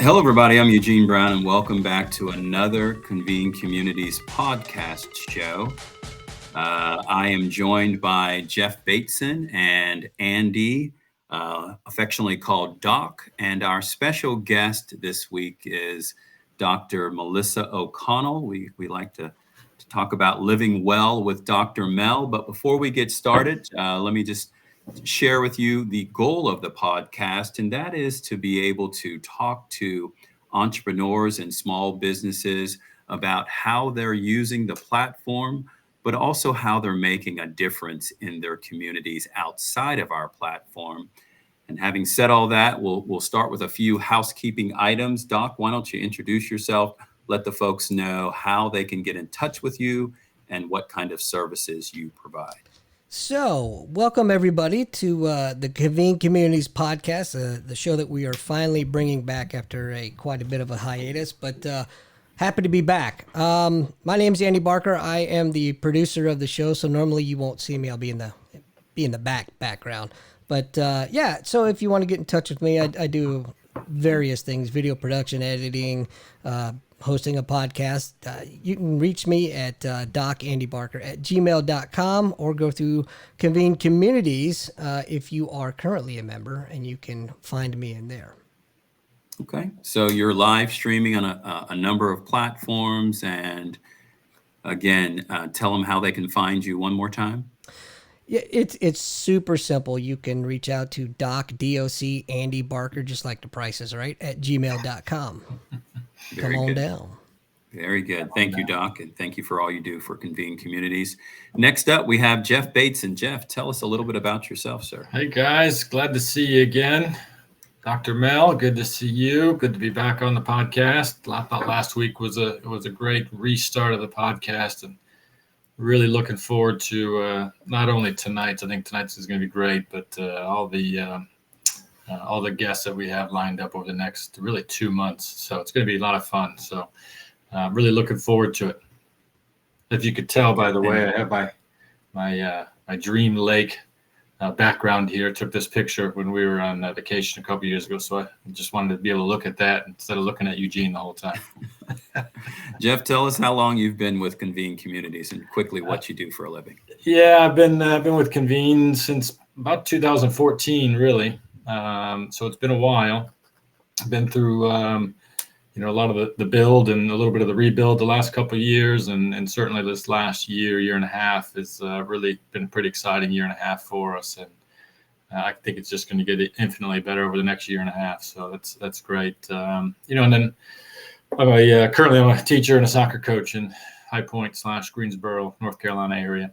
Hello, everybody. I'm Eugene Brown, and welcome back to another Convene Communities podcast show. I am joined by Jeff Bateson and Andy, affectionately called Doc, and our special guest this week is Dr. Melissa O'Connell. We like to talk about living well with Dr. Mel, but before we get started, let me just share with you the goal of the podcast, and that is to be able to talk to entrepreneurs and small businesses about how they're using the platform, but also how they're making a difference in their communities outside of our platform. And having said all that, we'll start with a few housekeeping items. Doc, why don't you introduce yourself, let the folks know how they can get in touch with you and what kind of services you provide. So, welcome everybody to the Convene Communities podcast, the show that we are finally bringing back after quite a bit of a hiatus, but happy to be back. My name is Andy Barker. I am the producer of the show, so normally you won't see me. I'll be in the background. But yeah, so if you want to get in touch with me, I do various things: video production, editing, hosting a podcast. You can reach me at docandybarker@gmail.com or go through Convene Communities if you are currently a member, and you can find me in there. Okay, so you're live streaming on a number of platforms, and again, tell them how they can find you one more time. Yeah, it's super simple. You can reach out to DOC Andy Barker, just like the Price is Right, at gmail.com. Come on down. Very good. Thank you, Doc, and thank you for all you do for Convene Communities. Next up, we have Jeff Bateson. Jeff, tell us a little bit about yourself, sir. Hey, guys. Glad to see you again. Dr. Mel, good to see you. Good to be back on the podcast. I thought last week was a great restart of the podcast, and really looking forward to not only tonight's. I think tonight's is going to be great, but all the guests that we have lined up over the next really 2 months. So it's going to be a lot of fun. So really looking forward to it. If you could tell, by the way, I have my Dream Lake background here. Took this picture when we were on vacation a couple years ago. So I just wanted to be able to look at that instead of looking at Eugene the whole time. Jeff, tell us how long you've been with Convene Communities and quickly what you do for a living. Yeah, I've been with Convene since about 2014, really. So it's been a while. I've been through, a lot of the build and a little bit of the rebuild the last couple of years. And certainly this last year and a half has really been a pretty exciting year and a half for us. And I think it's just going to get infinitely better over the next year and a half. So that's great. And then currently I'm a teacher and a soccer coach in High Point / Greensboro, North Carolina area.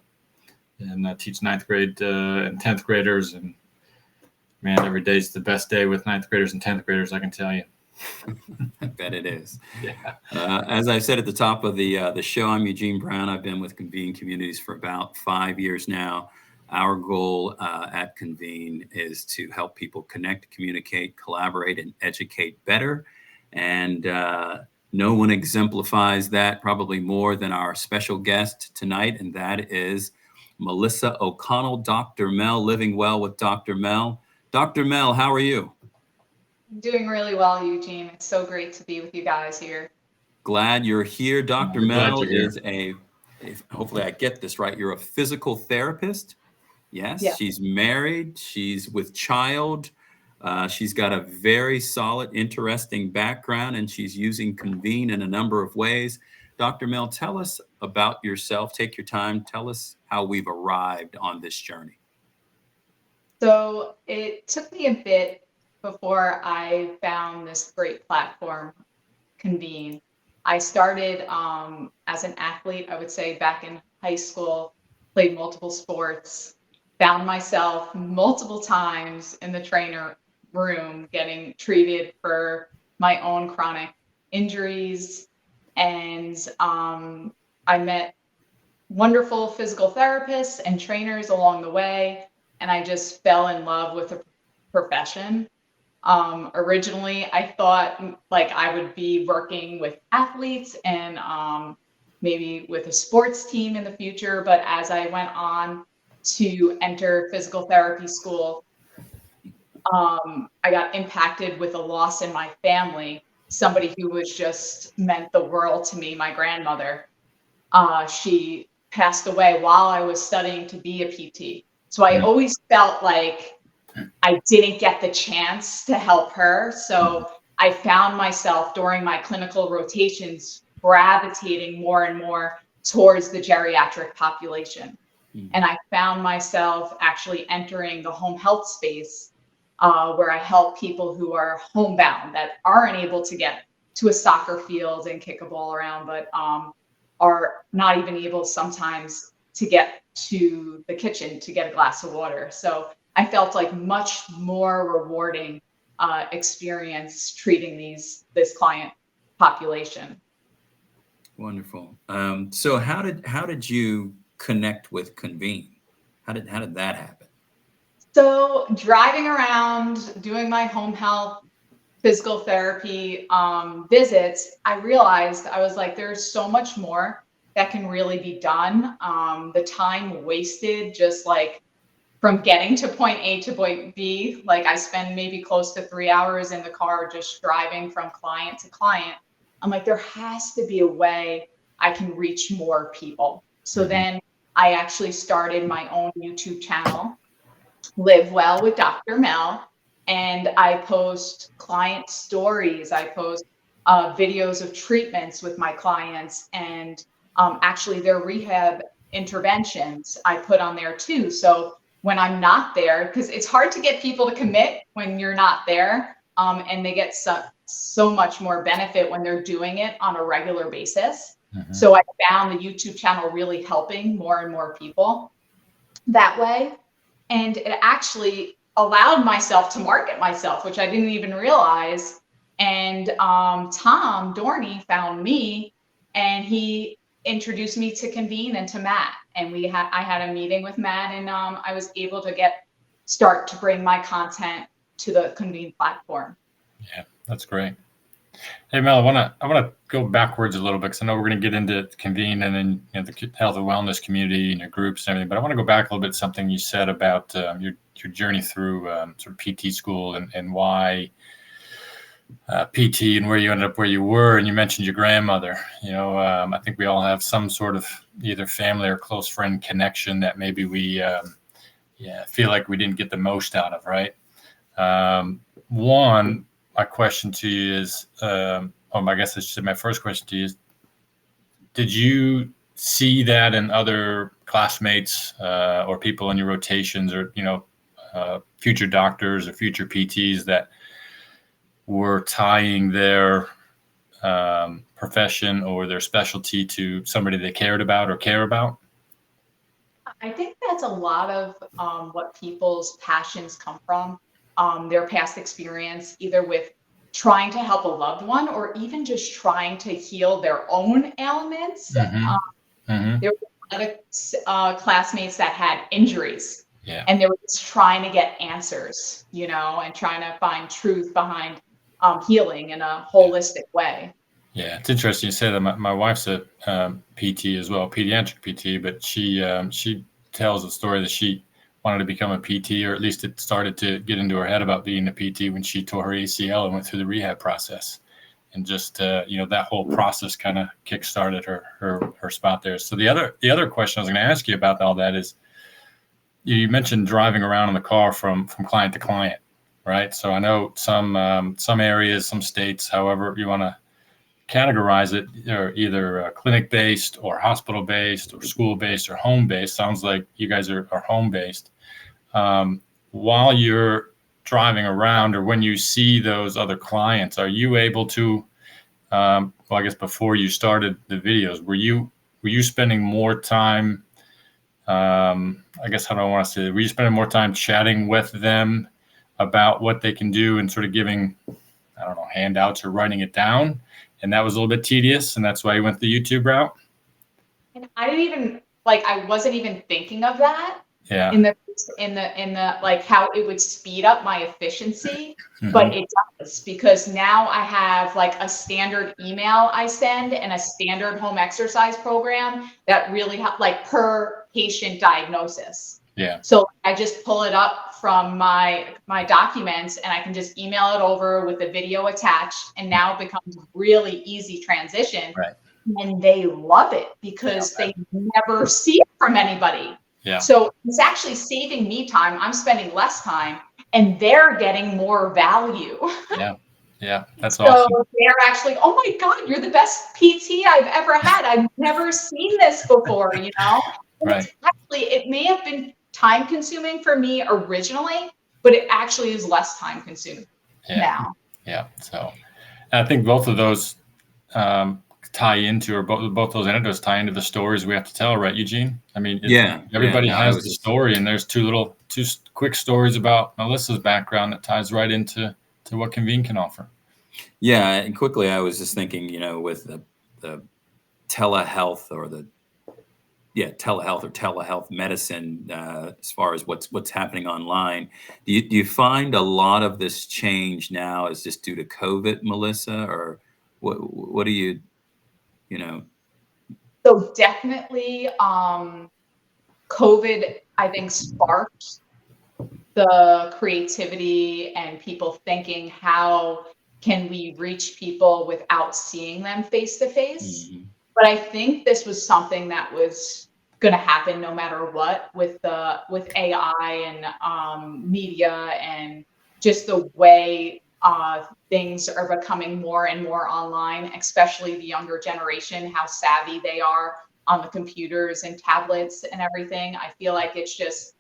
And I teach 9th grade and 10th graders. And man, every day is the best day with 9th graders and 10th graders, I can tell you. I bet it is. Yeah. As I said at the top of the show, I'm Eugene Brown. I've been with Convene Communities for about 5 years now. Our goal at Convene is to help people connect, communicate, collaborate, and educate better. And no one exemplifies that probably more than our special guest tonight, and that is Melissa O'Connell, Dr. Mel, Living Well with Dr. Mel. Dr. Mel, how are you? Doing really well, Eugene. It's so great to be with you guys here. Glad you're here. Dr. Mel is hopefully I get this right, you're a physical therapist. Yes, yeah. She's married. She's with child. She's got a very solid, interesting background, and she's using Convene in a number of ways. Dr. Mel, tell us about yourself. Take your time. Tell us how we've arrived on this journey. So it took me a bit before I found this great platform, Convene. I started as an athlete, I would say, back in high school, played multiple sports, found myself multiple times in the trainer room getting treated for my own chronic injuries. And I met wonderful physical therapists and trainers along the way. And I just fell in love with the profession. Originally, I thought like I would be working with athletes and maybe with a sports team in the future. But as I went on to enter physical therapy school, I got impacted with a loss in my family. somebody who was just meant the world to me, my grandmother. She passed away while I was studying to be a PT. So I always felt like I didn't get the chance to help her. So I found myself during my clinical rotations gravitating more and more towards the geriatric population. And I found myself actually entering the home health space, where I help people who are homebound, that aren't able to get to a soccer field and kick a ball around, but are not even able sometimes to get to the kitchen to get a glass of water. So I felt like much more rewarding experience treating this client population. Wonderful. So how did you connect with Convene? How did that happen? So driving around, doing my home health physical therapy visits, I realized I was like, there's so much more that can really be done. The time wasted just like from getting to point A to point B, like I spend maybe close to 3 hours in the car just driving from client to client. I'm like, there has to be a way I can reach more people. So then I actually started my own YouTube channel, Live Well with Dr. Mel, and I post client stories. I post videos of treatments with my clients, and actually their rehab interventions I put on there too. So when I'm not there, because it's hard to get people to commit when you're not there, and they get so much more benefit when they're doing it on a regular basis. So I found the YouTube channel really helping more and more people that way. And it actually allowed myself to market myself, which I didn't even realize. And Tom Dorney found me, and he introduced me to Convene and to Matt. And I had a meeting with Matt, and I was able to start to bring my content to the Convene platform. Yeah, that's great. Hey Mel, I wanna go backwards a little bit, because I know we're going to get into Convene and then the health and wellness community and your groups and everything. But I want to go back a little bit to something you said about your journey through sort of PT school and why PT and where you ended up where you were. And you mentioned your grandmother. I think we all have some sort of either family or close friend connection that maybe we feel like we didn't get the most out of, right? My question to you is, I guess I should say my first question to you is, did you see that in other classmates or people in your rotations, or future doctors or future PTs that were tying their profession or their specialty to somebody they cared about or care about? I think that's a lot of what people's passions come from, their past experience, either with trying to help a loved one or even just trying to heal their own ailments. There were a lot of classmates that had injuries, and they were just trying to get answers, and trying to find truth behind healing in a holistic way. Yeah, it's interesting you say that. My wife's a PT as well, pediatric PT, but she tells a story that she wanted to become a PT, or at least it started to get into her head about being a PT when she tore her ACL and went through the rehab process. And just that whole process kind of kickstarted her spot there. So the other question I was going to ask you about all that is, you mentioned driving around in the car from client to client, right? So I know some areas, some states, however you want to categorize it, or either clinic-based or hospital-based or school-based or home-based. Sounds like you guys are home-based. While you're driving around, or when you see those other clients, are you able to, I guess before you started the videos, were you spending more time, I guess how do I want to say it? Were you spending more time chatting with them about what they can do and sort of giving, I don't know, handouts or writing it down? And that was a little bit tedious, and that's why you went the YouTube route? And I wasn't even thinking of that. Yeah. In the like how it would speed up my efficiency, but it does, because now I have like a standard email I send and a standard home exercise program that really help, like per patient diagnosis. Yeah. So I just pull it up from my documents and I can just email it over with the video attached, and now it becomes really easy transition. Right. And they love it because they never see it from anybody. Yeah. So it's actually saving me time. I'm spending less time and they're getting more value. Yeah. Yeah. That's So awesome. they're actually, oh my God, you're the best PT I've ever had. I've never seen this before, you know? And Right. it's actually, it may have been time consuming for me originally, but it actually is less time consuming now. Yeah. So I think both of those tie into, or both those anecdotes tie into the stories we have to tell, right, Eugene? I mean, everybody has the story, and there's two quick stories about Melissa's background that ties right into what Convene can offer. Yeah, and quickly, I was just thinking, with the telehealth or telehealth medicine, as far as what's happening online, do you find a lot of this change now is just due to COVID, Melissa, or what do you know? So definitely, COVID, I think, sparked the creativity and people thinking, how can we reach people without seeing them face to face? Mhm. But I think this was something that was going to happen no matter what, with AI and media, and just the way things are becoming more and more online, especially the younger generation, how savvy they are on the computers and tablets and everything. I feel like it's just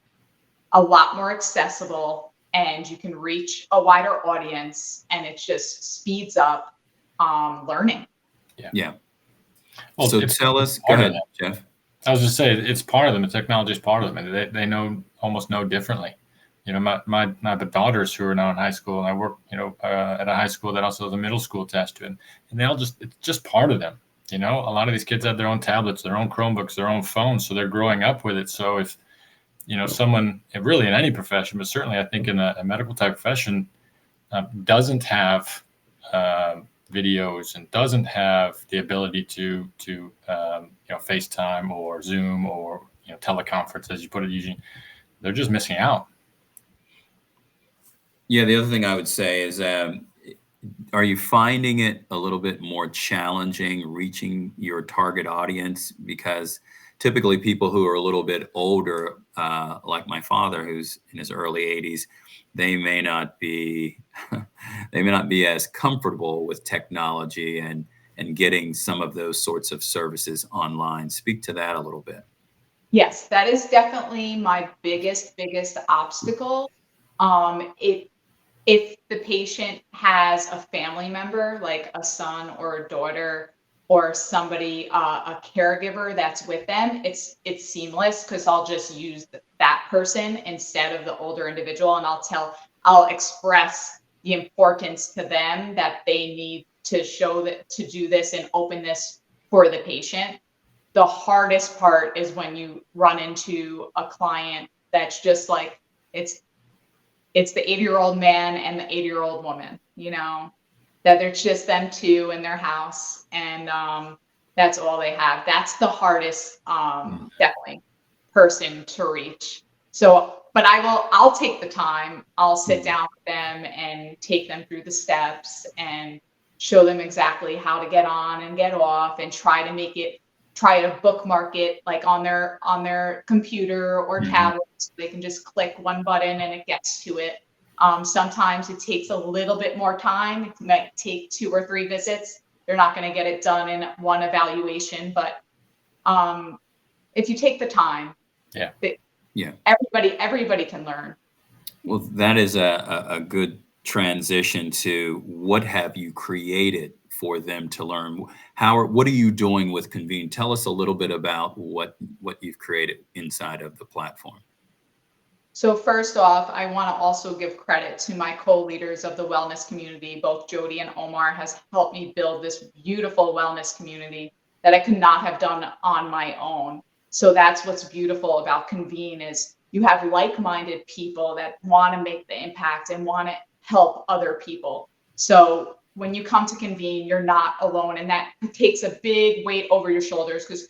a lot more accessible and you can reach a wider audience, and it just speeds up learning. Yeah. Well, so tell us, go ahead, Jeff. I was just saying, it's part of them. The technology is part of them, and they almost know differently. My daughters who are now in high school, and I work, at a high school that also has a middle school attached to it, and it's just part of them. A lot of these kids have their own tablets, their own Chromebooks, their own phones, so they're growing up with it. So if someone, really in any profession, but certainly I think in a medical type profession, doesn't have videos and doesn't have the ability to FaceTime or Zoom or teleconference, as you put it, Eugene, they're just missing out. Yeah, the other thing I would say is, are you finding it a little bit more challenging reaching your target audience? Because typically people who are a little bit older, like my father, who's in his early 80s, they may not be as comfortable with technology and getting some of those sorts of services online. Speak to that a little bit. Yes, that is definitely my biggest obstacle. If the patient has a family member, like a son or a daughter or somebody, a caregiver that's with them, it's seamless because I'll just use that person instead of the older individual, and I'll express the importance to them that they need to to do this and open this for the patient. The hardest part is when you run into a client that's just like, it's the 80-year-old man and the 80-year-old woman, that there's just them two in their house, and that's all they have. That's the hardest, definitely, person to reach. So, but I'll take the time. I'll sit down with them and take them through the steps and show them exactly how to get on and get off, and try to bookmark it like on their computer or tablet, so they can just click one button and it gets to it. Sometimes it takes a little bit more time. It might take 2 or 3 visits. They're not going to get it done in one evaluation, but if you take the time, everybody can learn. Well, that is a good transition to what have you created for them to learn. What are you doing with Convene? Tell us a little bit about what you've created inside of the platform. So first off, I want to also give credit to my co-leaders of the wellness community. Both Jody and Omar has helped me build this beautiful wellness community that I could not have done on my own. So that's what's beautiful about Convene, is you have like-minded people that want to make the impact and want to help other people. So when you come to Convene, you're not alone, and that takes a big weight over your shoulders, because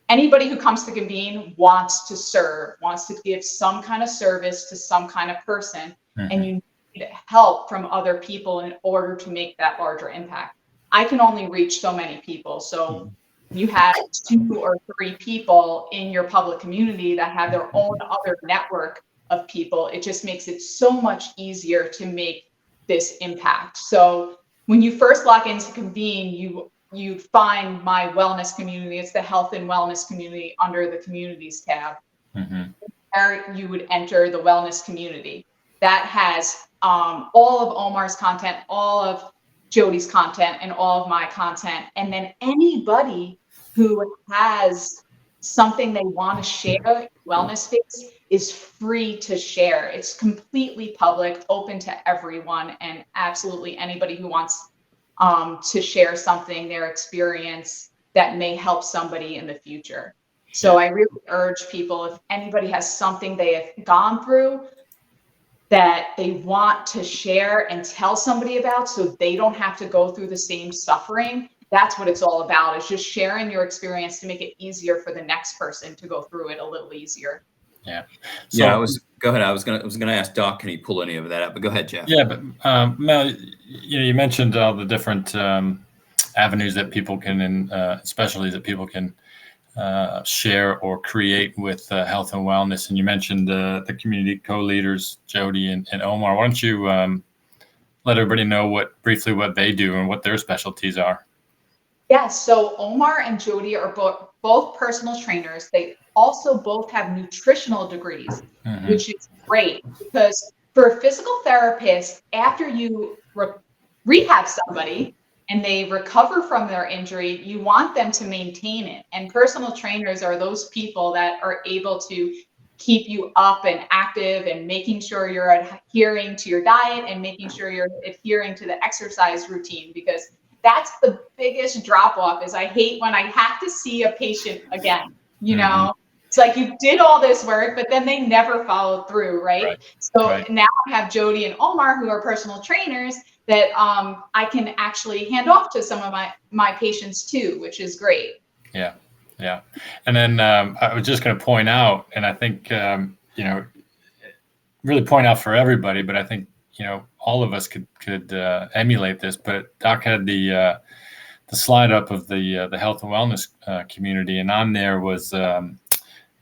anybody who comes to Convene wants to serve, wants to give some kind of service to some kind of person, and you need help from other people in order to make that larger impact. I can only reach so many people. So you have 2 or 3 people in your public community that have their own other network of people. It just makes it so much easier to make this impact. So when you first log into Convene, you find my wellness community. It's the health and wellness community under the communities tab. There you would enter the wellness community. That has all of Omar's content, all of Jody's content, and all of my content. And then anybody who has something they want to share, wellness space, is free to share. It's completely public, open to everyone, and absolutely anybody who wants to share something, their experience that may help somebody in the future. So I really urge people, if anybody has something they have gone through that they want to share and tell somebody about so they don't have to go through the same suffering, that's what it's all about, is just sharing your experience to make it easier for the next person to go through it a little easier. Yeah. Go ahead. I was gonna ask Doc, can he pull any of that up? But go ahead, Jeff. Yeah, but Mel, you mentioned all the different avenues that people can, and specialties that people can share or create with health and wellness. And you mentioned the community co-leaders, Jody and Omar. Why don't you let everybody know briefly what they do and what their specialties are? Yeah, so Omar and Jody are both personal trainers. They also both have nutritional degrees, which is great, because for a physical therapist, after you rehab somebody and they recover from their injury, you want them to maintain it. And personal trainers are those people that are able to keep you up and active and making sure you're adhering to your diet and making sure you're adhering to the exercise routine, because that's the biggest drop off. Is I hate when I have to see a patient again, you know. It's like you did all this work, but then they never followed through, right? So now I have Jody and Omar, who are personal trainers, that I can actually hand off to some of my patients too, which is great. Yeah. And then I was just going to point out, and I think really point out for everybody, but I think all of us could emulate this. But Doc had the slide up of the health and wellness community, and on there was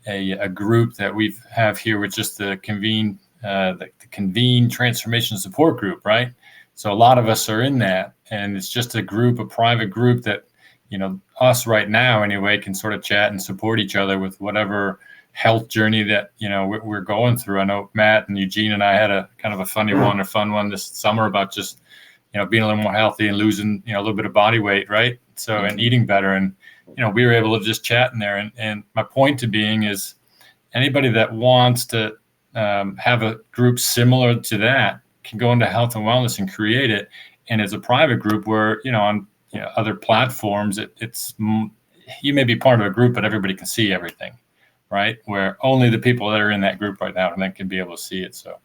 a group that we have here with just the Convene Transformation Support Group, right? So a lot of us are in that, and it's just a private group that us right now anyway can sort of chat and support each other with whatever health journey that we're going through. I know Matt and Eugene and I had a kind of a fun one this summer about just being a little more healthy and losing a little bit of body weight, right? So and eating better, and we were able to just chat in there. And my point to being is anybody that wants to have a group similar to that can go into health and wellness and create it. And it's a private group where on other platforms it's you may be part of a group, but everybody can see everything. Right, where only the people that are in that group right now and then can be able to see it. So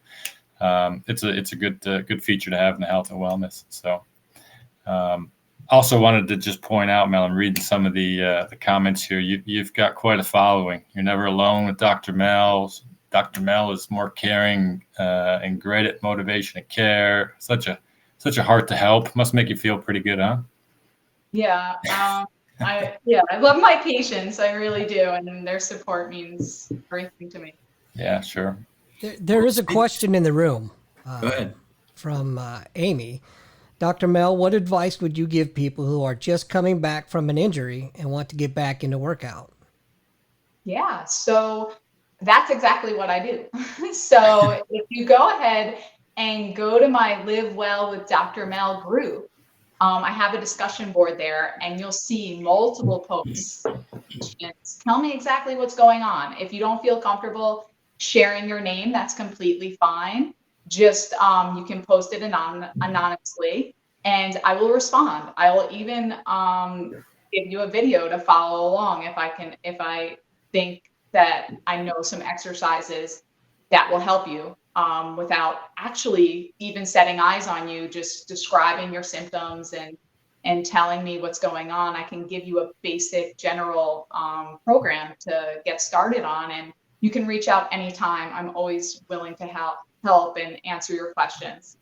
it's a good feature to have in the health and wellness. So also wanted to just point out, Mel, I'm reading some of the comments here. You've got quite a following. You're never alone with Dr. Mel. Dr. Mel is more caring and great at motivation and care. Such a heart to help. Must make you feel pretty good, huh? Yeah. I love my patients. I really do. And their support means everything to me. Yeah, sure. There is a question in the room. Go ahead. From Amy. Dr. Mel, what advice would you give people who are just coming back from an injury and want to get back into workout? Yeah, so that's exactly what I do. So if you go ahead and go to my Live Well with Dr. Mel group, I have a discussion board there, and you'll see multiple posts. Tell me exactly what's going on. If you don't feel comfortable sharing your name, that's completely fine. Just you can post it anonymously, and I will respond. I will even give you a video to follow along if I think that I know some exercises that will help you. Without actually even setting eyes on you, just describing your symptoms and and telling me what's going on, I can give you a basic general program to get started on. And you can reach out anytime. I'm always willing to help and answer your questions.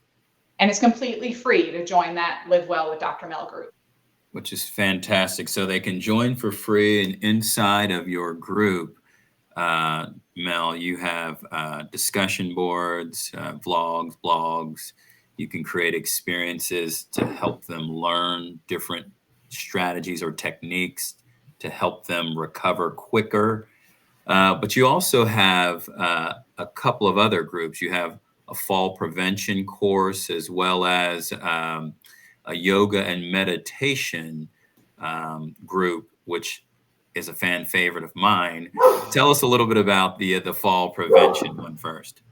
And it's completely free to join that Live Well with Dr. Mel group. Which is fantastic. So they can join for free, and inside of your group, Mel, you have discussion boards, vlogs, blogs. You can create experiences to help them learn different strategies or techniques to help them recover quicker. But you also have a couple of other groups. You have a fall prevention course, as well as a yoga and meditation group, which is a fan favorite of mine. Tell us a little bit about the fall prevention one first.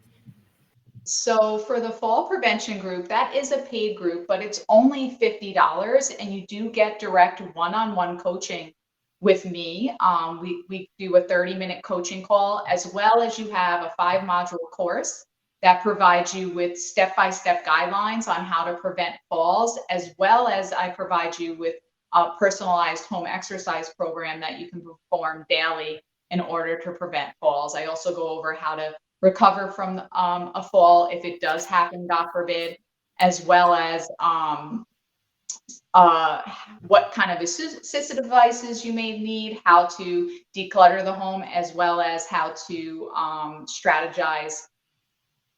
So for the fall prevention group, that is a paid group, but it's only $50, and you do get direct one-on-one coaching with me. We do a 30-minute coaching call, as well as you have a 5-module course that provides you with step-by-step guidelines on how to prevent falls, as well as I provide you with a personalized home exercise program that you can perform daily in order to prevent falls. I also go over how to recover from a fall if it does happen, God forbid, as well as what kind of assistive devices you may need, how to declutter the home, as well as how to strategize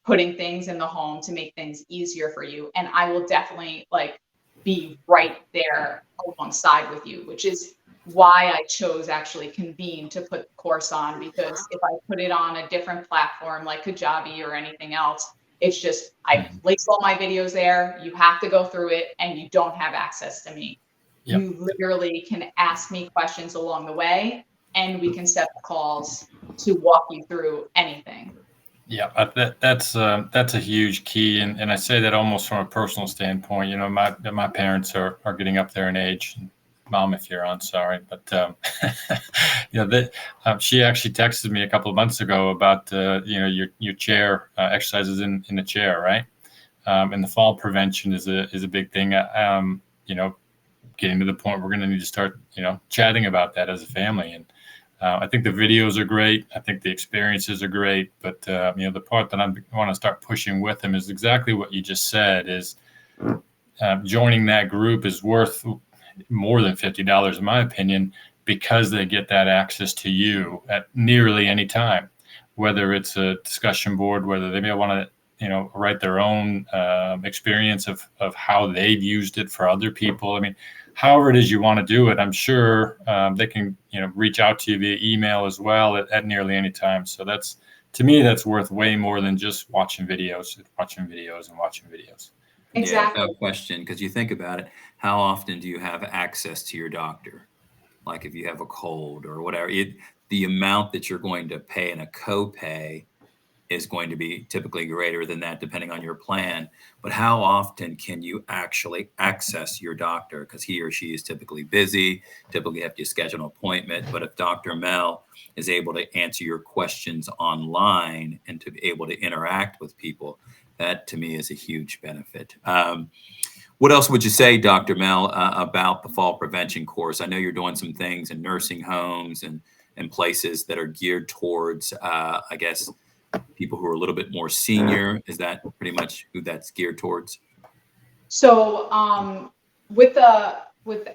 putting things in the home to make things easier for you. And I will definitely be right there alongside with you, which is why I chose actually Convene to put the course on, because if I put it on a different platform like Kajabi or anything else, it's just, I place all my videos there, you have to go through it, and you don't have access to me. Yep. You literally can ask me questions along the way, and we can set up calls to walk you through anything. Yeah, that's a huge key, and I say that almost from a personal standpoint. You know, my parents are getting up there in age. Mom, if you're on, sorry, but she actually texted me a couple of months ago about your chair exercises in the chair, right? And the fall prevention is a big thing. Getting to the point we're going to need to start chatting about that as a family. And I think the videos are great. I think the experiences are great. But the part that I want to start pushing with them is exactly what you just said. Is joining that group is worth more than $50, in my opinion, because they get that access to you at nearly any time, whether it's a discussion board, whether they may want to, write their own experience of how they've used it for other people. I mean, however it is you want to do it, I'm sure they can, reach out to you via email as well at nearly any time. So to me, that's worth way more than just watching videos. Exactly. Yeah, no question. Because you think about it, how often do you have access to your doctor? Like if you have a cold or whatever, the amount that you're going to pay in a copay is going to be typically greater than that, depending on your plan. But how often can you actually access your doctor? Because he or she is typically busy, typically have to schedule an appointment. But if Dr. Mel is able to answer your questions online and to be able to interact with people, that to me is a huge benefit. What else would you say, Dr. Mel, about the fall prevention course? I know you're doing some things in nursing homes and places that are geared towards, I guess, people who are a little bit more senior. Is that pretty much who that's geared towards? So with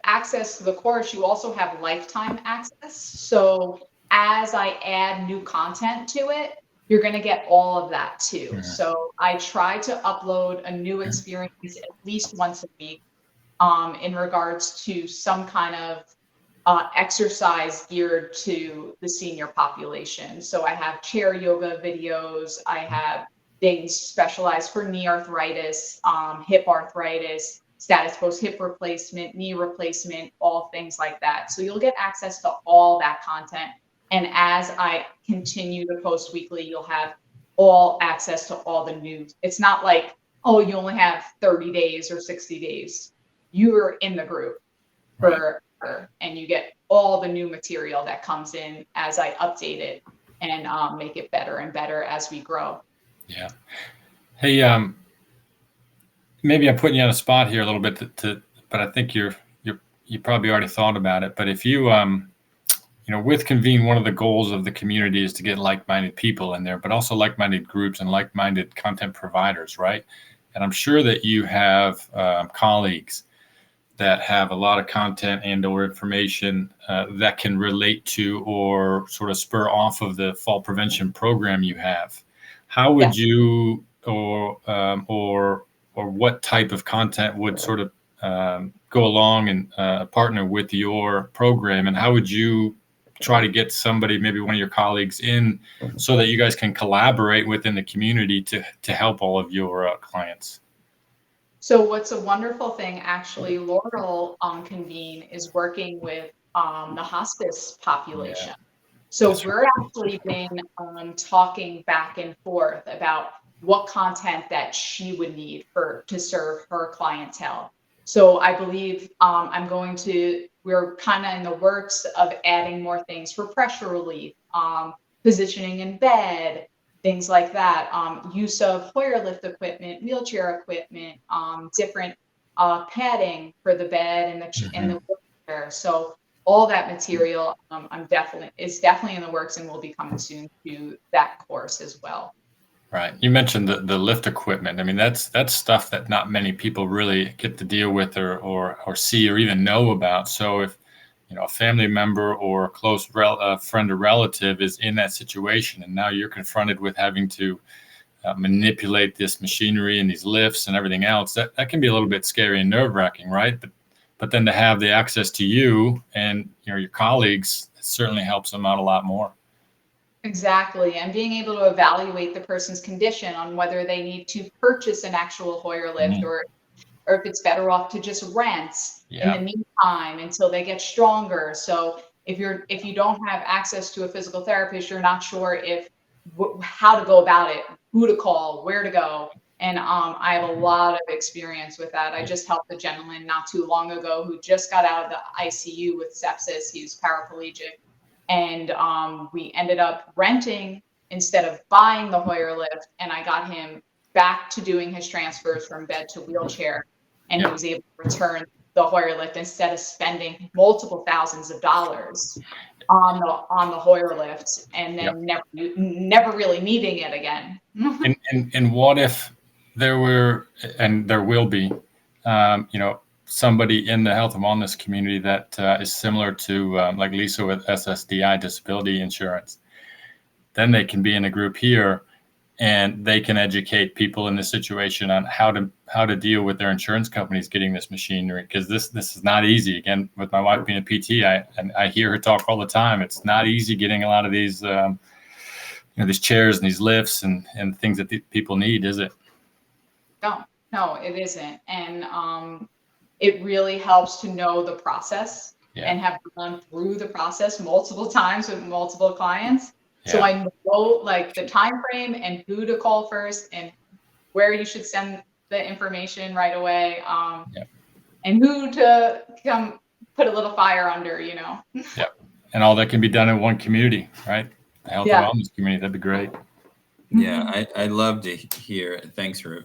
access to the course, you also have lifetime access. So as I add new content to it, you're going to get all of that too. Yeah. So I try to upload a new experience at least once a week in regards to some kind of exercise geared to the senior population. So I have chair yoga videos. I have things specialized for knee arthritis, hip arthritis, status post hip replacement, knee replacement, all things like that. So you'll get access to all that content. And as I continue to post weekly, you'll have all access to all the news. It's not like, oh, you only have 30 days or 60 days. You're in the group and you get all the new material that comes in as I update it and make it better and better as we grow. Yeah. Hey, maybe I'm putting you on a spot here a little bit, but I think you're you probably already thought about it, but if you, with Convene, one of the goals of the community is to get like-minded people in there, but also like-minded groups and like-minded content providers, right? And I'm sure that you have colleagues that have a lot of content and or information that can relate to or sort of spur off of the fall prevention program you have. How would you or what type of content would sort of go along and partner with your program, and how would you try to get somebody, maybe one of your colleagues, in so that you guys can collaborate within the community to help all of your clients? So what's a wonderful thing, actually, Laurel on Convene is working with the hospice population. Yeah, So we're actually been talking back and forth about what content that she would need to serve her clientele. So I believe we're kind of in the works of adding more things for pressure relief, positioning in bed, things like that, use of Hoyer lift equipment, wheelchair equipment, different padding for the bed and the wheelchair. So all that material, is definitely in the works and will be coming soon to that course as well. Right. You mentioned the lift equipment. I mean, that's stuff that not many people really get to deal with or see or even know about. So if a family member or a close friend or relative is in that situation, and now you're confronted with having to manipulate this machinery and these lifts and everything else, that can be a little bit scary and nerve-wracking, right? But then to have the access to you and your colleagues, it certainly helps them out a lot more. Exactly. And being able to evaluate the person's condition on whether they need to purchase an actual Hoyer lift or if it's better off to just rent in the meantime until they get stronger. So if you don't have access to a physical therapist, you're not sure how to go about it, who to call, where to go. And I have a lot of experience with that. I just helped a gentleman not too long ago who just got out of the ICU with sepsis. He's paraplegic. And we ended up renting instead of buying the Hoyer lift. And I got him back to doing his transfers from bed to wheelchair. And he was able to return the Hoyer lift instead of spending multiple thousands of dollars on the Hoyer lift and then never really needing it again. And what if there were, and there will be, somebody in the health and wellness community that is similar to like Lisa with SSDI disability insurance? Then they can be in a group here, and they can educate people in this situation on how to deal with their insurance companies getting this machinery, because this is not easy. Again, with my wife being a PT, I hear her talk all the time. It's not easy getting a lot of these these chairs and these lifts and things that people need, is it? No, it isn't. And it really helps to know the process and have gone through the process multiple times with multiple clients. So I know like the time frame and who to call first and where you should send the information right away, and who to come put a little fire under, And all that can be done in one community, right? The health and wellness community. That'd be great. Yeah, I'd love to hear. Thanks for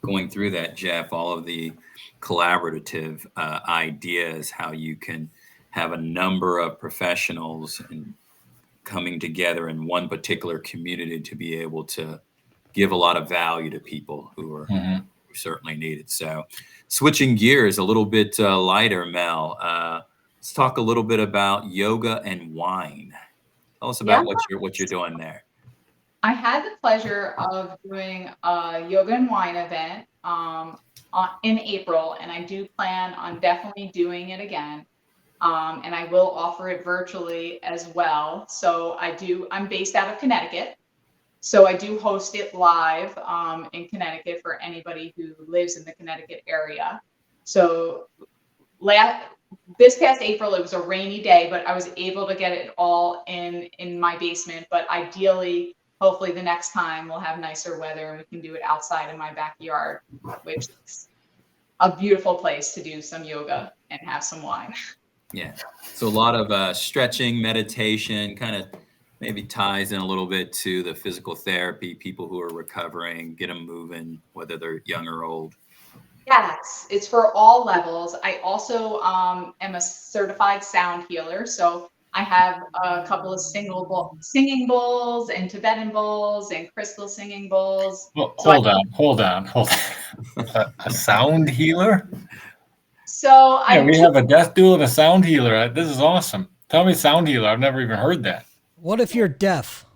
going through that, Jeff. All of the collaborative ideas, how you can have a number of professionals and coming together in one particular community to be able to give a lot of value to people who are who certainly need it. So switching gears a little bit lighter, Mel, let's talk a little bit about yoga and wine. Tell us about what you're doing there. I had the pleasure of doing a yoga and wine event in April, and I do plan on definitely doing it again. And I will offer it virtually as well. So I'm based out of Connecticut. So I do host it live in Connecticut for anybody who lives in the Connecticut area. So this past April, it was a rainy day, but I was able to get it all in my basement. But ideally, hopefully the next time we'll have nicer weather and we can do it outside in my backyard, which is a beautiful place to do some yoga and have some wine. Yeah. So a lot of stretching, meditation, kind of maybe ties in a little bit to the physical therapy, people who are recovering, get them moving, whether they're young or old. Yes, it's for all levels. I also am a certified sound healer, so I have a couple of singing bowls and Tibetan bowls and crystal singing bowls. Well, So I, hold on. A sound healer? so Yeah, I we do have a death duel and a sound healer. This is awesome. Tell me sound healer. I've never even heard that. What if you're deaf?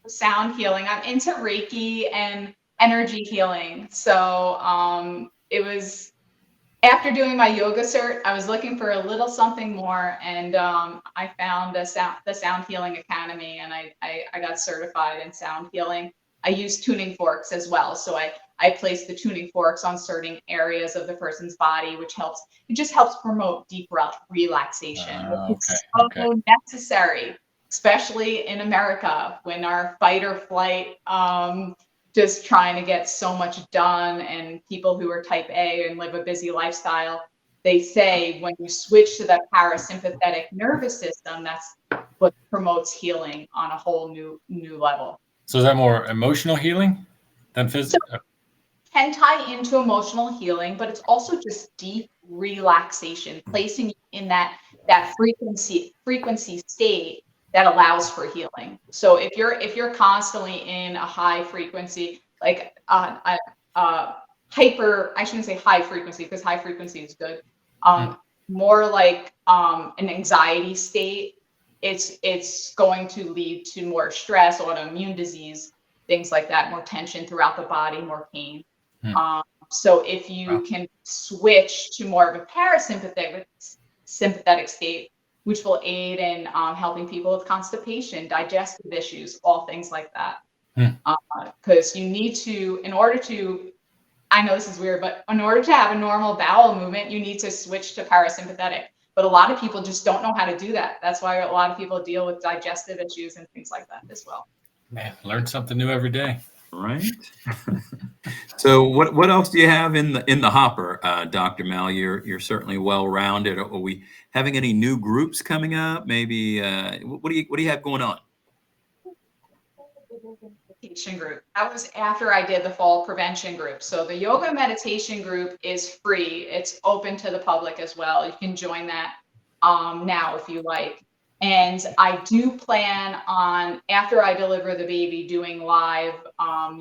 sound healing. I'm into Reiki and energy healing. So it was after doing my yoga cert, I was looking for a little something more, and I found the Sound Healing Academy, and I got certified in sound healing. I use tuning forks as well, so I place the tuning forks on certain areas of the person's body, which helps. It just helps promote deep relaxation, which Okay. is Okay. so necessary, especially in America when our fight or flight. Just trying to get so much done, and people who are type A and live a busy lifestyle, they say when you switch to the parasympathetic nervous system, that's what promotes healing on a whole new level. So is that more emotional healing than So physical? can tie into emotional healing, but it's also just deep relaxation, placing you in that frequency state that allows for healing. So if you're constantly in a high frequency, like hyper, I shouldn't say high frequency because high frequency is good. Um, More like an anxiety state. It's going to lead to more stress, autoimmune disease, things like that, more tension throughout the body, more pain. So if you can switch to more of a sympathetic state, which will aid in helping people with constipation, digestive issues, all things like that. Because you need to, in order to, I know this is weird, but in order to have a normal bowel movement, you need to switch to parasympathetic. But a lot of people just don't know how to do that. That's why a lot of people deal with digestive issues and things like that as well. Man, learn something new every day. Right. So what else do you have in the hopper, Dr. Mel? You're certainly well rounded. Are we having any new groups coming up? Maybe what do you have going on? Meditation group. That was after I did the fall prevention group. So the yoga meditation group is free. It's open to the public as well. You can join that now if you like. And I do plan on, after I deliver the baby, doing live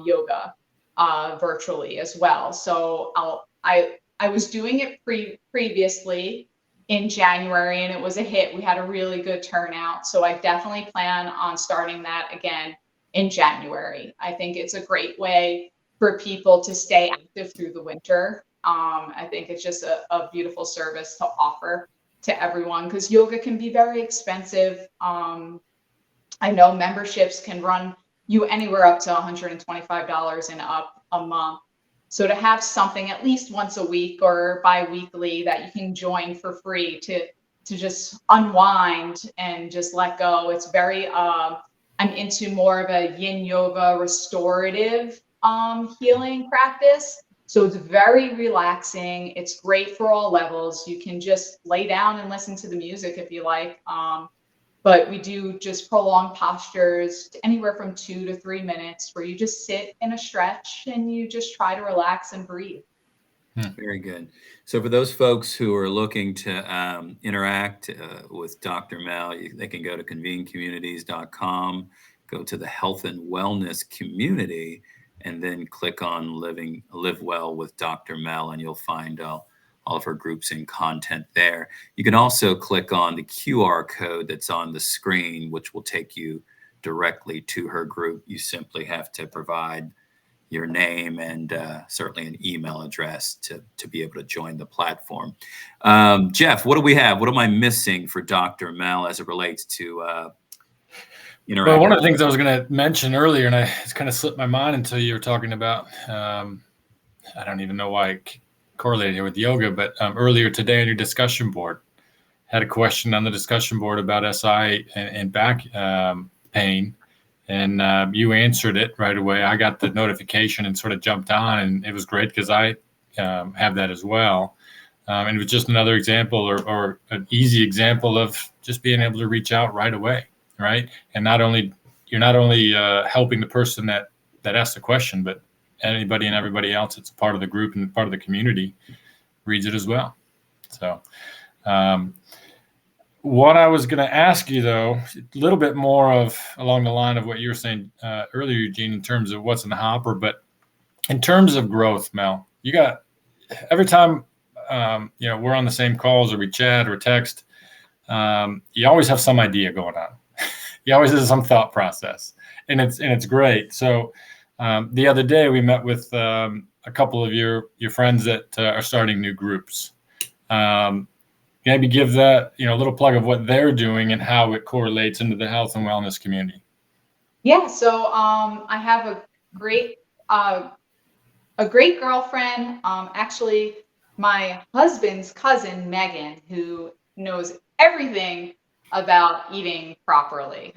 yoga virtually as well. So I was doing it previously in January, and it was a hit. We had a really good turnout. So I definitely plan on starting that again in January. I think it's a great way for people to stay active through the winter. I think it's just a beautiful service to offer to everyone because yoga can be very expensive. I know memberships can run you anywhere up to $125 and up a month. So to have something at least once a week or bi-weekly that you can join for free to just unwind and just let go. It's very I'm into more of a yin yoga restorative healing practice. So it's very relaxing. It's great for all levels. You can just lay down and listen to the music if you like. But we do just prolonged postures, anywhere from 2 to 3 minutes, where you just sit in a stretch and you just try to relax and breathe. Very good. So for those folks who are looking to interact with Dr. Mel, they can go to convenecommunities.com, go to the health and wellness community, and then click on Live Well with Dr. Mel, and you'll find all of her groups and content there. You can also click on the QR code that's on the screen, which will take you directly to her group. You simply have to provide your name and certainly an email address to be able to join the platform. Jeff, what do we have? What am I missing for Dr. Mel as it relates to interaction? Well, one of the things I was going to mention earlier, and it's kind of slipped my mind until you were talking about, I don't even know why it correlated here with yoga, but earlier today on your discussion board, had a question on the discussion board about SI and back pain. And you answered it right away. I got the notification and sort of jumped on, and it was great because I have that as well. And it was just another example or an easy example of just being able to reach out right away, right? And you're not only helping the person that asked the question, but anybody and everybody else that's a part of the group and part of the community reads it as well. So what I was going to ask you, though, a little bit more of along the line of what you were saying earlier, Eugene, in terms of what's in the hopper, but in terms of growth, Mel, you got every time we're on the same calls or we chat or text, you always have some idea going on. You always have some thought process, and it's great. So the other day we met with a couple of your friends that are starting new groups. Maybe give that a little plug of what they're doing and how it correlates into the health and wellness community. Yeah, so I have a great girlfriend. Actually, my husband's cousin Megan, who knows everything about eating properly.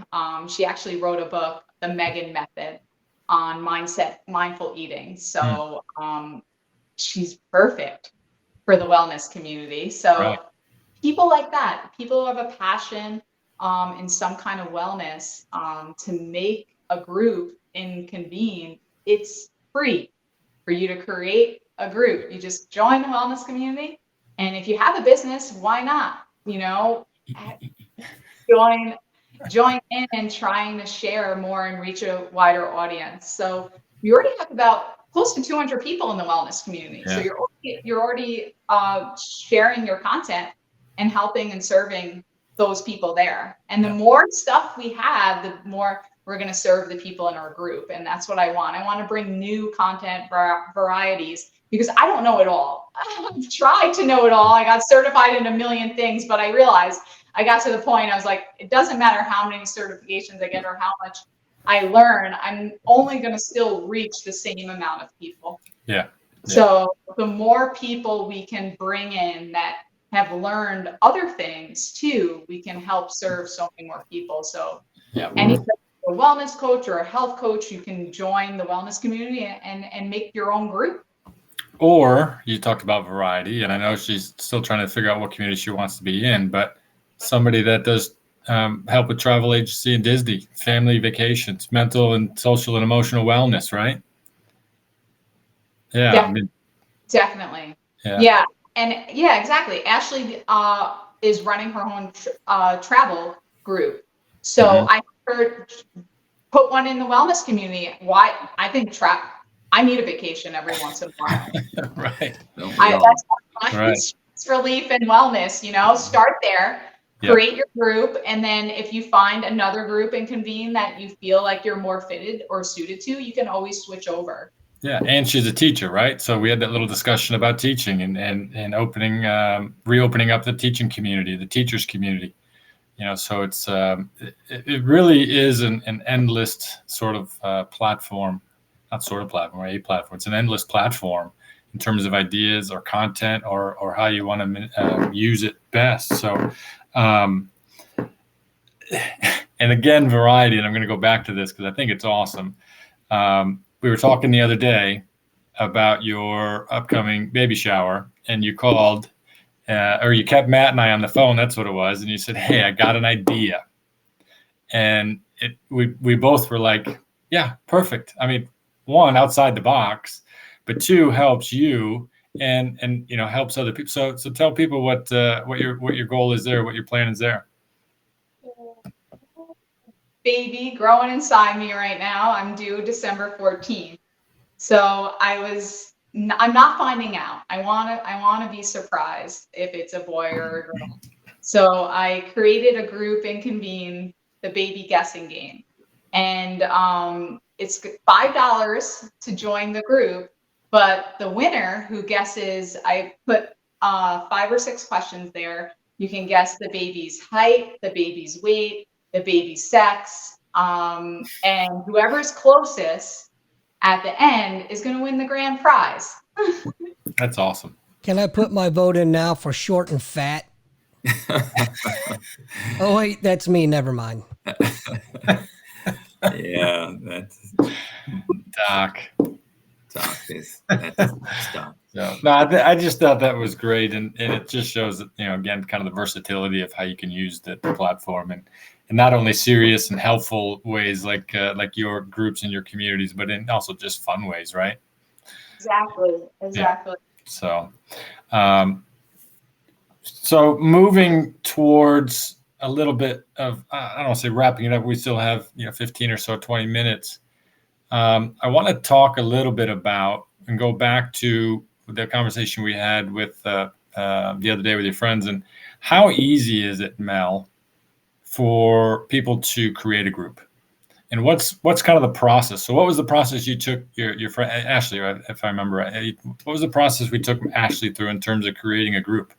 She actually wrote a book, The Megan Method, on mindful eating. So she's perfect for the wellness community. So. Right. People like that, people who have a passion in some kind of wellness, to make a group in Convene, it's free for you to create a group. You just join the wellness community. And if you have a business, why not? Join in and trying to share more and reach a wider audience. So we already have about close to 200 people in the wellness community. Yeah. So you're already sharing your content and helping and serving those people there. And the more stuff we have, the more we're going to serve the people in our group. And that's what I want. I want to bring new content varieties because I don't know it all. I've tried to know it all. I got certified in a million things, but I realized I got to the point, I was like, it doesn't matter how many certifications I get or how much I learn, I'm only going to still reach the same amount of people. Yeah. So the more people we can bring in that have learned other things too, we can help serve so many more people. So anytime you're a wellness coach or a health coach, you can join the wellness community and make your own group. Or you talked about variety, and I know she's still trying to figure out what community she wants to be in, but somebody that does help with travel agency and Disney, family vacations, mental and social and emotional wellness, right? Yeah. Definitely. Yeah. Yeah. And yeah, exactly. Ashley is running her own travel group. So I heard put one in the wellness community. Why? I think I need a vacation every once in a while. Right. That's my relief and wellness, start there, create your group. And then if you find another group in Convene that you feel like you're more fitted or suited to, you can always switch over. Yeah, and she's a teacher, right? So we had that little discussion about teaching and reopening up the teaching community, the teachers community. So it's it really is an endless sort of platform, not sort of platform, a platform. It's an endless platform in terms of ideas or content or how you want to use it best. So, and again, variety. And I'm going to go back to this because I think it's awesome. We were talking the other day about your upcoming baby shower, and you called, or you kept Matt and I on the phone. That's what it was. And you said, "Hey, I got an idea." And we both were like, "Yeah, perfect." I mean, one, outside the box, but two, helps you and helps other people. So tell people what your goal is there, what your plan is there. Baby growing inside me right now. I'm due December 14th. So I'm not finding out. I want to be surprised if it's a boy or a girl. So I created a group in Convene, the baby guessing game. And it's $5 to join the group, but the winner who guesses, I put 5 or 6 questions there. You can guess the baby's height, the baby's weight, the baby's sex, and whoever's closest at the end is going to win the grand prize. That's awesome. Can I put my vote in now for short and fat? Oh, wait, that's me. Never mind. Yeah, that's Doc is that's stuff. No, I just thought that was great, and it just shows that again, kind of the versatility of how you can use the platform and not only serious and helpful ways like your groups and your communities, but in also just fun ways, right? Exactly. So, so moving towards a little bit of, I don't want to say wrapping it up. We still have 15 or so, 20 minutes. I want to talk a little bit about and go back to the conversation we had with the other day with your friends, and how easy is it, Mel, for people to create a group? And what's kind of the process? So what was the process you took your friend Ashley, right, if I remember right? What was the process we took Ashley through in terms of creating a group?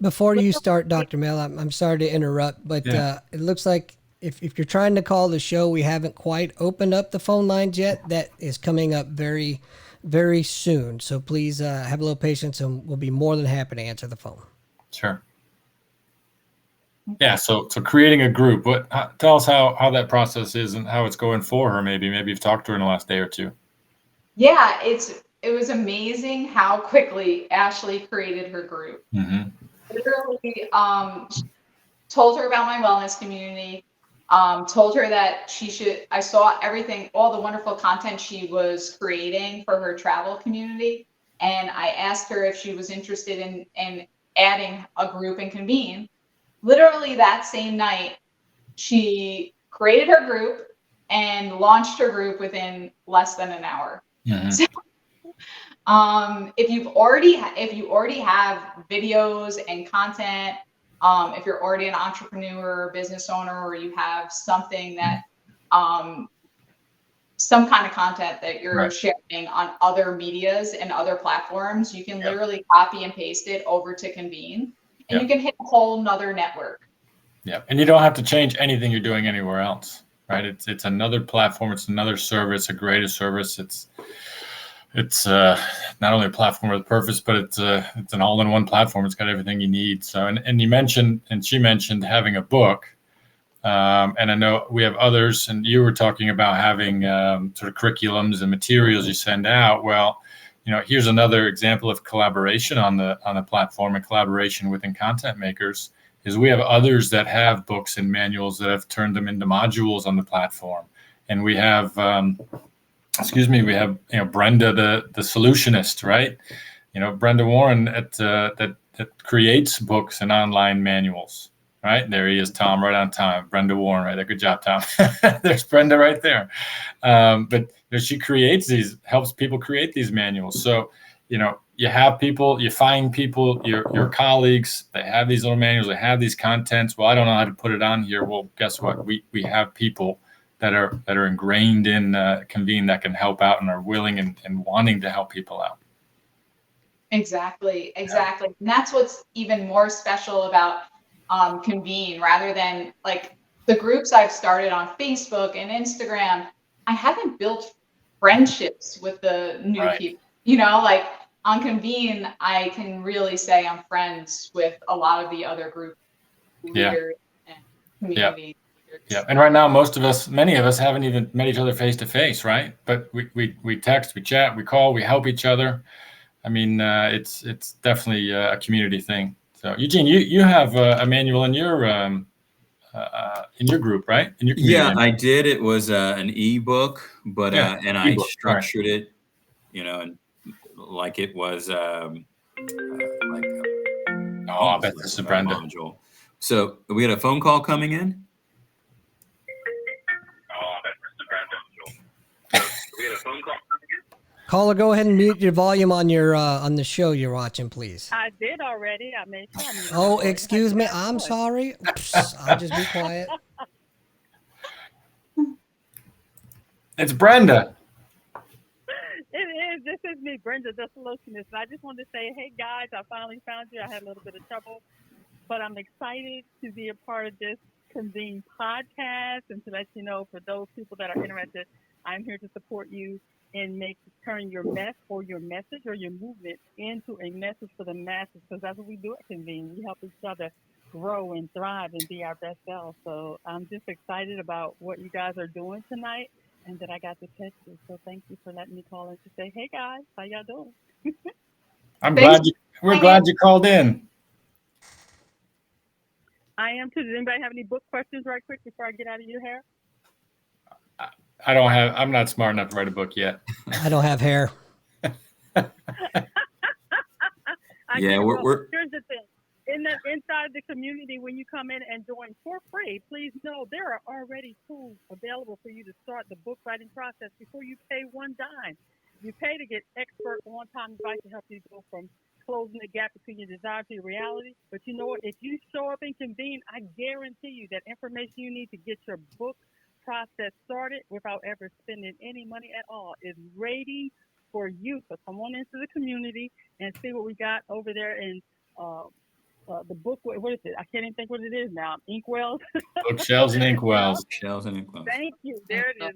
Before you start, Dr. Mel, I'm sorry to interrupt, but it looks like if you're trying to call the show, we haven't quite opened up the phone lines yet. That is coming up very, very soon. So please have a little patience, and we'll be more than happy to answer the phone. Sure. Yeah. So creating a group. Tell us how that process is and how it's going for her. Maybe you've talked to her in the last day or two. Yeah, it was amazing how quickly Ashley created her group. Mm-hmm. Literally, told her about my wellness community, told her that I saw everything, all the wonderful content she was creating for her travel community. And I asked her if she was interested in adding a group and Convene. Literally that same night, she created her group and launched her group within less than an hour. Mm-hmm. So, if you already have videos and content, if you're already an entrepreneur or business owner, or you have something that some kind of content that you're sharing on other medias and other platforms, you can literally copy and paste it over to Convene, and you can hit a whole nother network. Yeah, and you don't have to change anything you're doing anywhere else, right? It's another platform, it's another service, a greater service. It's not only a platform with purpose, but it's an all-in-one platform. It's got everything you need. So, and you mentioned, and she mentioned having a book, and I know we have others, and you were talking about having sort of curriculums and materials you send out. Well, here's another example of collaboration on the platform, and collaboration within content makers. Is we have others that have books and manuals that have turned them into modules on the platform, and we have. We have Brenda, the solutionist, right? Brenda Warren that creates books and online manuals, right? There he is, Tom, right on time. Brenda Warren, right there. Good job, Tom. There's Brenda right there. But she helps people create these manuals. So, you have people, you find people, your colleagues, they have these little manuals, they have these contents. Well, I don't know how to put it on here. Well, guess what? We have people that are ingrained in Convene that can help out and are willing and wanting to help people out. Exactly. And that's what's even more special about Convene, rather than like the groups I've started on Facebook and Instagram. I haven't built friendships with the new people. Like on Convene, I can really say I'm friends with a lot of the other group leaders and community. Yeah, and right now, many of us haven't even met each other face to face, right? But we text, we chat, we call, we help each other. I mean, it's definitely a community thing. So, Eugene, you have a manual in your group, right? In your community. Yeah, I did. It was an ebook, but and I structured it, and like it was like. I bet this is Brenda. Module. So we had a phone call coming in. Caller, go ahead and mute your volume on your on the show you're watching, please. I did already. I made sure. Oh, excuse me. I'm sorry. I'll just be quiet. It's Brenda. It is. This is me, Brenda, the solutionist. I just wanted to say, hey guys, I finally found you. I had a little bit of trouble, but I'm excited to be a part of this Convene podcast and to let you know, for those people that are interested, I'm here to support you and turn your mess or your message or your movement into a message for the masses, because that's what we do at Convene. We help each other grow and thrive and be our best selves. So I'm just excited about what you guys are doing tonight, and that I got to catch you. So thank you for letting me call in to say, hey guys, how y'all doing? We're glad you called in. I am too. Does anybody have any book questions right quick before I get out of your hair? I'm not smart enough to write a book yet. I don't have hair. Yeah, we're here's the thing. Inside the community, when you come in and join for free, please know there are already tools available for you to start the book writing process before you pay one dime. You pay to get expert on-time advice to help you go from closing the gap between your desire to your reality. But you know what? If you show up and convene, I guarantee you that information you need to get your book process started without ever spending any money at all is waiting for you. So come on into the community and see what we got over there in the book. What is it? I can't even think what it is now. Inkwells. Bookshelves and inkwells. shells and inkwells. Thank you. There it is.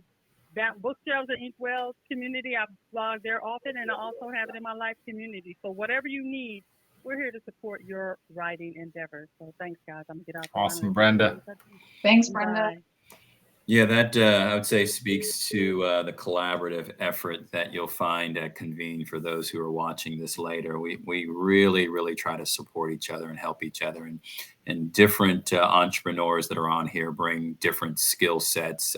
That Bookshelves and Inkwells community. I blog there often, and I also have it in my life community. So whatever you need, we're here to support your writing endeavors. So thanks, guys. I'm gonna get out there. Awesome, Brenda. Thanks, Brenda. Bye. Yeah, that I would say speaks to the collaborative effort that you'll find at Convene for those who are watching this later. We really try to support each other and help each other, and different entrepreneurs that are on here bring different skill sets.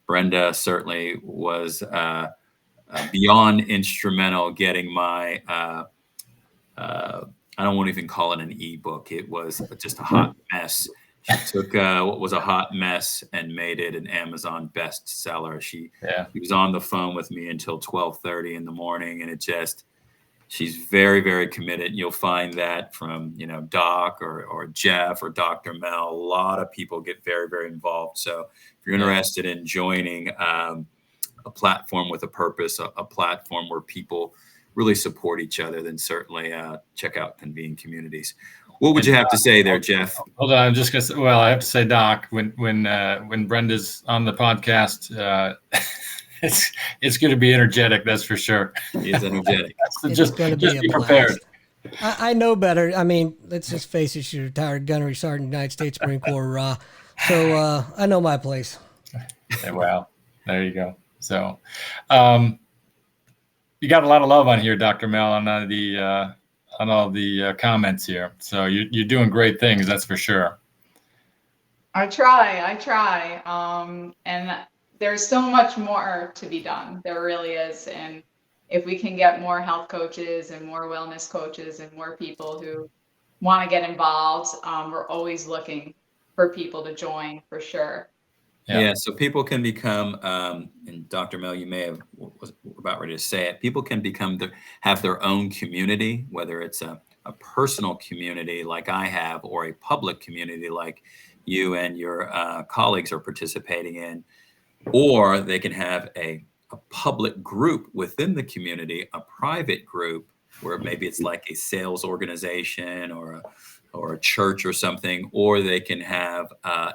Brenda certainly was beyond instrumental getting my I don't want to even call it an ebook. It was just a hot mess. She took what was a hot mess and made it an Amazon bestseller. She was on the phone with me until 12:30 in the morning, and she's very committed. You'll find that from Doc or Jeff or Dr. Mel. A lot of people get very involved. So if you're interested in joining a platform with a purpose, a platform where people really support each other, then certainly check out Convene Communities. What would you have to say there, Jeff? Hold on, I'm just gonna say. Well, I have to say, Doc, when Brenda's on the podcast, it's going to be energetic. That's for sure. He's energetic. Just be prepared. I know better. I mean, let's just face it. She's a retired gunnery sergeant, United States Marine Corps. So I know my place. Well, there you go. So, you got a lot of love on here, Dr. Mel, on all the comments here. So you're doing great things, that's for sure. I try. And there's so much more to be done. There really is. And if we can get more health coaches and more wellness coaches and more people who want to get involved, we're always looking for people to join for sure. Yeah, so people can become, and Dr. Mel, you may have was about ready to say it. People can have their own community, whether it's a personal community like I have, or a public community like you and your colleagues are participating in, or they can have a public group within the community, a private group where maybe it's like a sales organization or a church or something, or they can have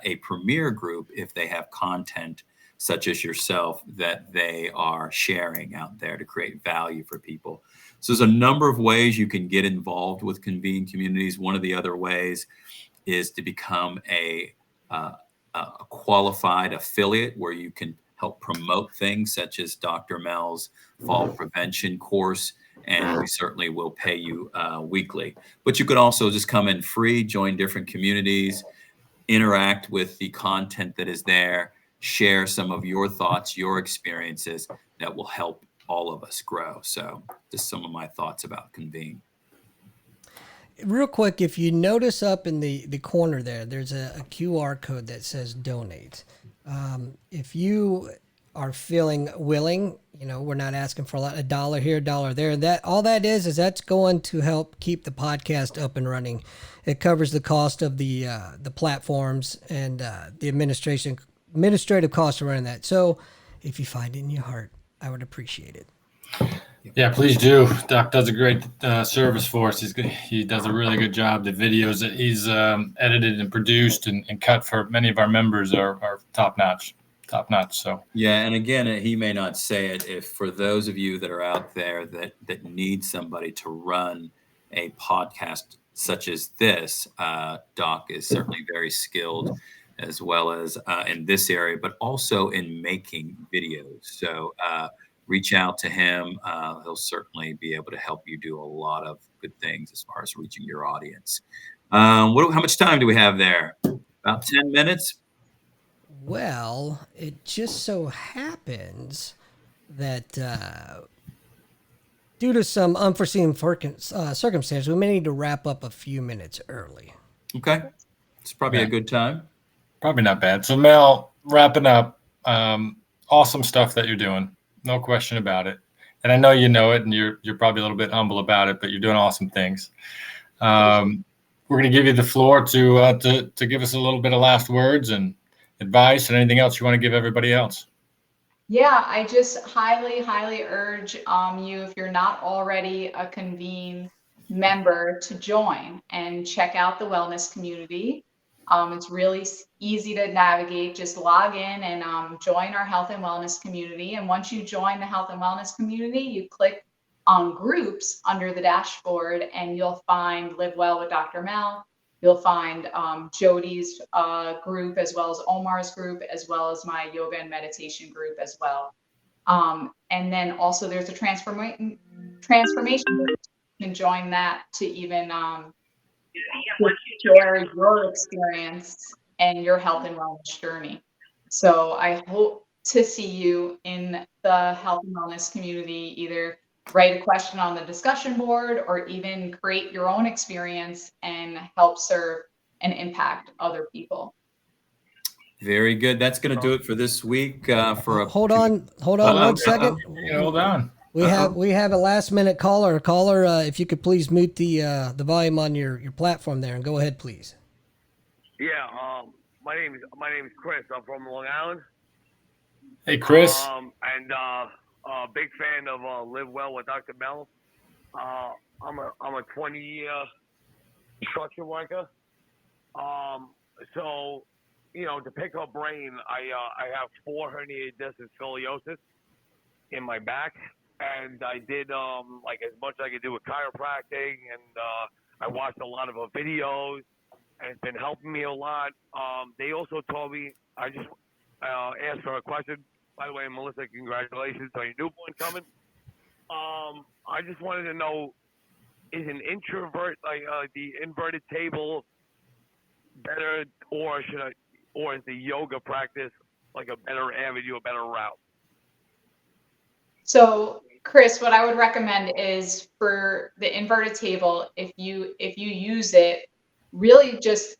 a premier group if they have content such as yourself that they are sharing out there to create value for people. So there's a number of ways you can get involved with Convene Communities. One of the other ways is to become a qualified affiliate where you can help promote things such as Dr. Mel's fall prevention course, and we certainly will pay you weekly. But you could also just come in free, join different communities, interact with the content that is there, share some of your thoughts, your experiences that will help all of us grow. So just some of my thoughts about Convene. Real quick, if you notice up in the corner there's a QR code that says donate. If you are feeling willing, we're not asking for a dollar here, a dollar there. That all that is that's going to help keep the podcast up and running. It covers the cost of the platforms and the administrative costs of running that. So if you find it in your heart, I would appreciate it. Yeah, please do. Doc does a great service for us. He does a really good job. The videos that he's edited and produced and cut for many of our members are top notch. So yeah, and again, he may not say it. If for those of you that are out there that need somebody to run a podcast such as this, Doc is certainly very skilled, as well as in this area, but also in making videos. So reach out to him. He'll certainly be able to help you do a lot of good things as far as reaching your audience. How much time do we have there? About 10 minutes. Well, it just so happens that due to some unforeseen circumstances, we may need to wrap up a few minutes early. Okay. It's probably a good time. Probably not bad. So Mel, wrapping up, awesome stuff that you're doing. No question about it. And I know you know it, and you're probably a little bit humble about it, but you're doing awesome things. We're going to give you the floor to give us a little bit of last words and advice and anything else you want to give everybody else. Yeah, I just highly, highly urge you, if you're not already a Convene member, to join and check out the wellness community. It's really easy to navigate. Just log in and join our health and wellness community. And once you join the health and wellness community, you click on groups under the dashboard, and you'll find Live Well with Dr. Mel. You'll find Jody's group, as well as Omar's group, as well as my yoga and meditation group as well. And then also there's a transformation group. You can join that to even share your experience and your health and wellness journey. So I hope to see you in the health and wellness community. Either write a question on the discussion board or even create your own experience and help serve and impact other people. Very good. That's going to do it for this week. Hold on 1 second. Hold on. We have a last minute caller. Caller, if you could please mute the volume on your platform there, and go ahead, please. Yeah, my name is Chris. I'm from Long Island. Hey, Chris. And big fan of Live Well with Dr. Mel. I'm a 20-year construction worker. So, to pick her brain, I have 4 herniated discs and scoliosis in my back, and I did like as much as I could do with chiropractic, and I watched a lot of her videos, and it's been helping me a lot. They also told me, I just asked her a question. By the way, Melissa, congratulations on your newborn coming. I just wanted to know, is an introvert, like the inverted table, better, or is the yoga practice like a better avenue, a better route? So, Chris, what I would recommend is, for the inverted table, if you use it, really just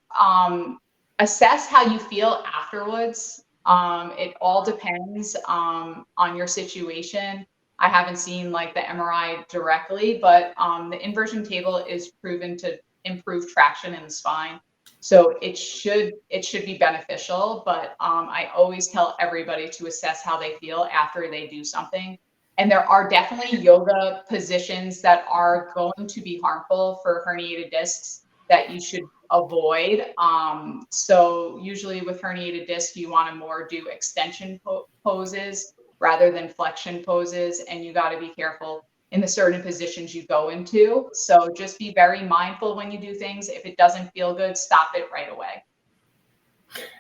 assess how you feel afterwards. It all depends on your situation. I haven't seen like the MRI directly, but the inversion table is proven to improve traction in the spine. So it should be beneficial, but I always tell everybody to assess how they feel after they do something. And there are definitely yoga positions that are going to be harmful for herniated discs that you should avoid. So usually with herniated disc, you want to more do extension poses rather than flexion poses. And you got to be careful in the certain positions you go into. So just be very mindful when you do things. If it doesn't feel good, stop it right away.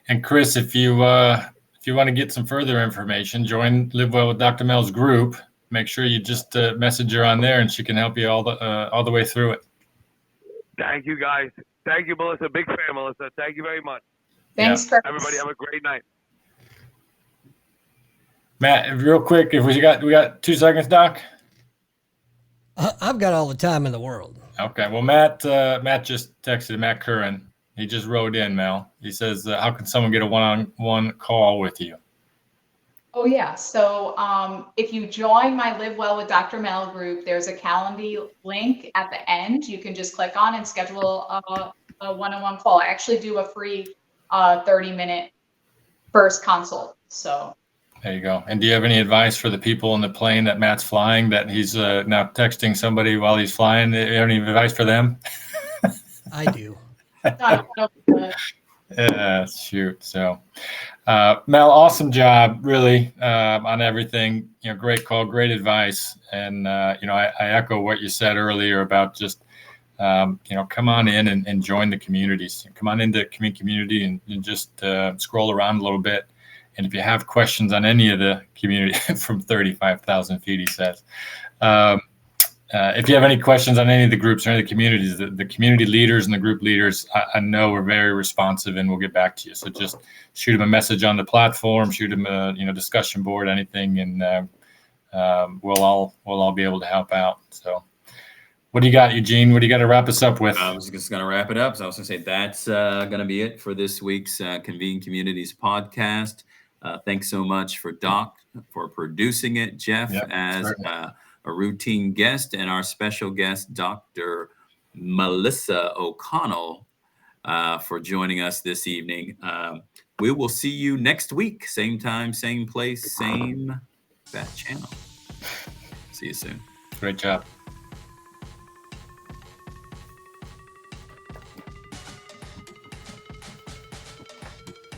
And Chris, if you want to get some further information, join Live Well with Dr. Mel's group. Make sure you just message her on there, and she can help you all the way through it. Thank you, guys. Thank you, Melissa. Big fan, Melissa. Thank you very much. Thanks, Chris. Everybody have a great night. Matt, real quick, if we got 2 seconds, Doc. I've got all the time in the world. Okay. Well, Matt just texted Matt Curran. He just wrote in, Mel. He says, how can someone get a one-on-one call with you? Oh, yeah. So if you join my Live Well with Dr. Mel group, there's a Calendly link at the end. You can just click on and schedule a one-on-one call. I actually do a free 30-minute first consult. So there you go. And do you have any advice for the people in the plane that Matt's flying, that he's now texting somebody while he's flying? Do you have any advice for them? I do. Shoot. So, Mel, awesome job, really, on everything. Great call, great advice. And, I echo what you said earlier about just, come on in and join the communities. Come on into community and just scroll around a little bit. And if you have questions on any of the community from 35,000 feet, he says, if you have any questions on any of the groups or any of the communities, the community leaders and the group leaders, I know we're very responsive, and we'll get back to you. So just shoot them a message on the platform, shoot them a discussion board, anything, and we'll all be able to help out. So, what do you got, Eugene? What do you got to wrap us up with? I was just going to wrap it up. So I was going to say that's going to be it for this week's Convene Communities podcast. Thanks so much for Doc for producing it, Jeff as a routine guest, and our special guest, Dr. Melissa O'Connell, for joining us this evening. We will see you next week, same time, same place, same bat channel. See you soon. Great job.